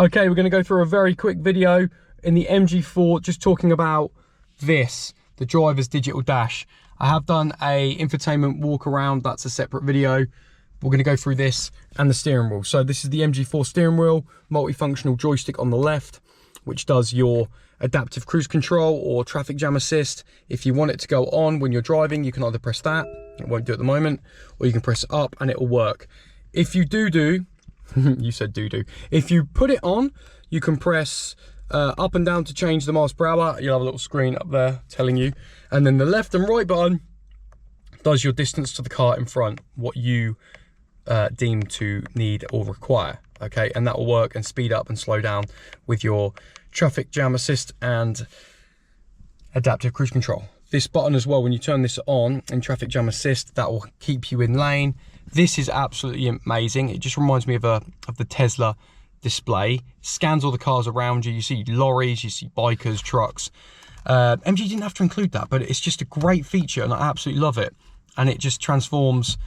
Okay, we're going to go through a very quick video in the MG4, just talking about this, the driver's digital dash. I have done a infotainment walk around, that's a separate video. We're going to go through this and the steering wheel. So this is the MG4 steering wheel, multifunctional joystick on the left, which does your adaptive cruise control or traffic jam assist. If you want it to go on when you're driving, you can either press that, it won't do at the moment, or you can press up and it will work. If you do, you said do. If you put it on, you can press up and down to change the miles per hour. You'll have a little screen up there telling you. And then the left and right button does your distance to the car in front, what you deem to need or require. Okay, and that will work and speed up and slow down with your traffic jam assist and adaptive cruise control. This button as well, when you turn this on in traffic jam assist, that will keep you in lane. This is absolutely amazing. It just reminds me of the Tesla display. It scans all the cars around you. You see lorries, you see bikers, trucks. MG didn't have to include that, but it's just a great feature and I absolutely love it. And it just transforms,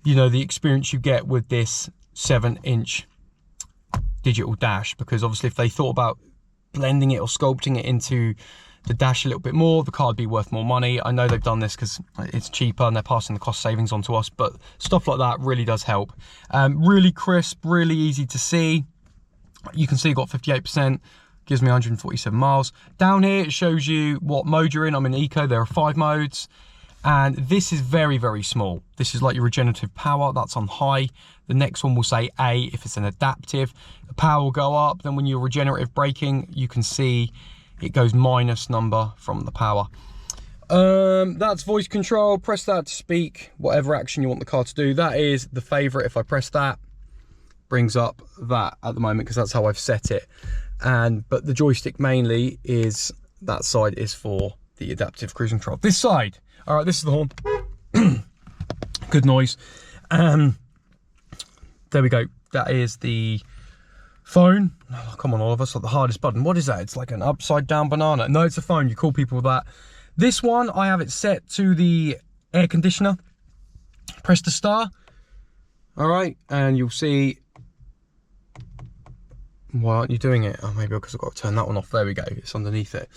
you know, the experience you get with this 7-inch digital dash, because obviously if they thought about blending it or sculpting it into the dash a little bit more, the car would be worth more money. I know they've done this because it's cheaper and they're passing the cost savings on to us, but stuff like that really does help. Really crisp, really easy to see. You can see I've got 58%, gives me 147 miles. Down here, it shows you what mode you're in. I'm in Eco, there are 5 modes. And this is very, very small. This is like your regenerative power, that's on high. The next one will say A if it's an adaptive. The power will go up, then when you're regenerative braking, you can see it goes minus number from the power. That's voice control. Press that to speak whatever action you want the car to do. That is the favorite. If I press that, brings up that at the moment because that's how I've set it. But the joystick mainly is, that side is for the adaptive cruise control. This side, all right, this is the horn. Good noise. There we go. That is the phone. Oh, come on, Oliver, it's like the hardest button. What is that? It's like an upside down banana. No, it's a phone. You call people with that. This one, I have it set to the air conditioner. Press the star. All right, and you'll see. Why aren't you doing it? Oh, maybe because I've got to turn that one off. There we go. It's underneath it.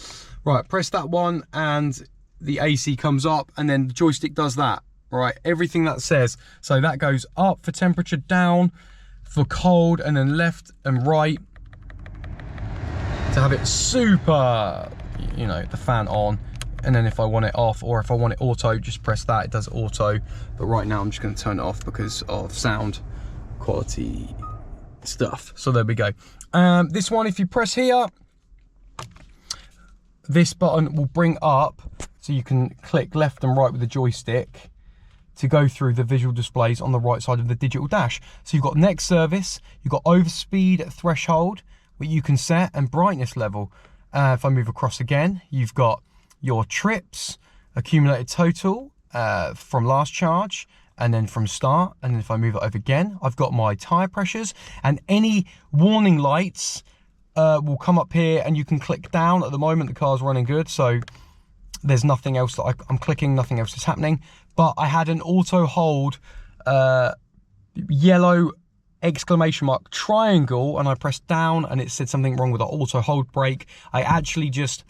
Right, press that one and the AC comes up and then the joystick does that. Right, everything that says. So that goes up for temperature, down for cold, and then left and right to have it super, you know, the fan on. And then if I want it off or if I want it auto, just press that, it does auto. But right now I'm just going to turn it off because of sound quality stuff. So there we go. This one, if you press here, this button will bring up, so you can click left and right with the joystick to go through the visual displays on the right side of the digital dash. So you've got next service, you've got overspeed threshold, which you can set, and brightness level. If I move across again, you've got your trips, accumulated total from last charge, and then from start. And then if I move it over again, I've got my tire pressures, and any warning lights will come up here, and you can click down. At the moment, the car's running good, so there's nothing else that I'm clicking, nothing else is happening. But I had an auto hold yellow exclamation mark triangle, and I pressed down and it said something wrong with the auto hold brake. I actually just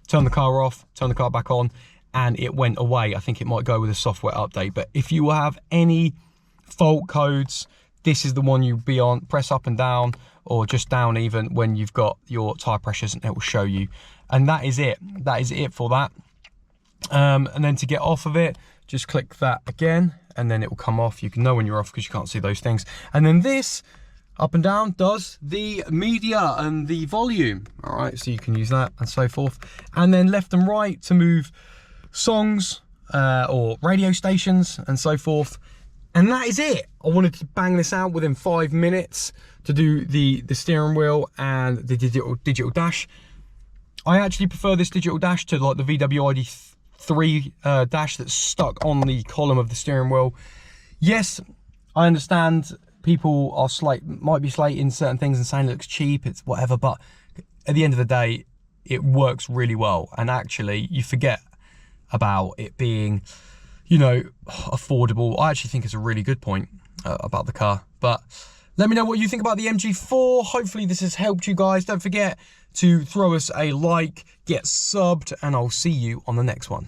turned the car off, turned the car back on, and it went away. I think it might go with a software update. But if you have any fault codes, this is the one you'll be on. Press up and down, or just down even, when you've got your tire pressures, and it will show you. And that is it. That is it for that. And then to get off of it, just click that again, and then it will come off. You can know when you're off because you can't see those things. And then this, up and down, does the media and the volume. All right, so you can use that and so forth. And then left and right to move songs or radio stations and so forth. And that is it. I wanted to bang this out within 5 minutes to do the steering wheel and the digital dash. I actually prefer this digital dash to like the VW ID3 dash that's stuck on the column of the steering wheel. Yes, I understand people are might be slating certain things and saying it looks cheap, it's whatever, but at the end of the day, it works really well. And actually, you forget about it being, you know, affordable. I actually think it's a really good point about the car. But Let me know what you think about the MG4. Hopefully this has helped you guys. Don't forget to throw us a like, get subbed, and I'll see you on the next one.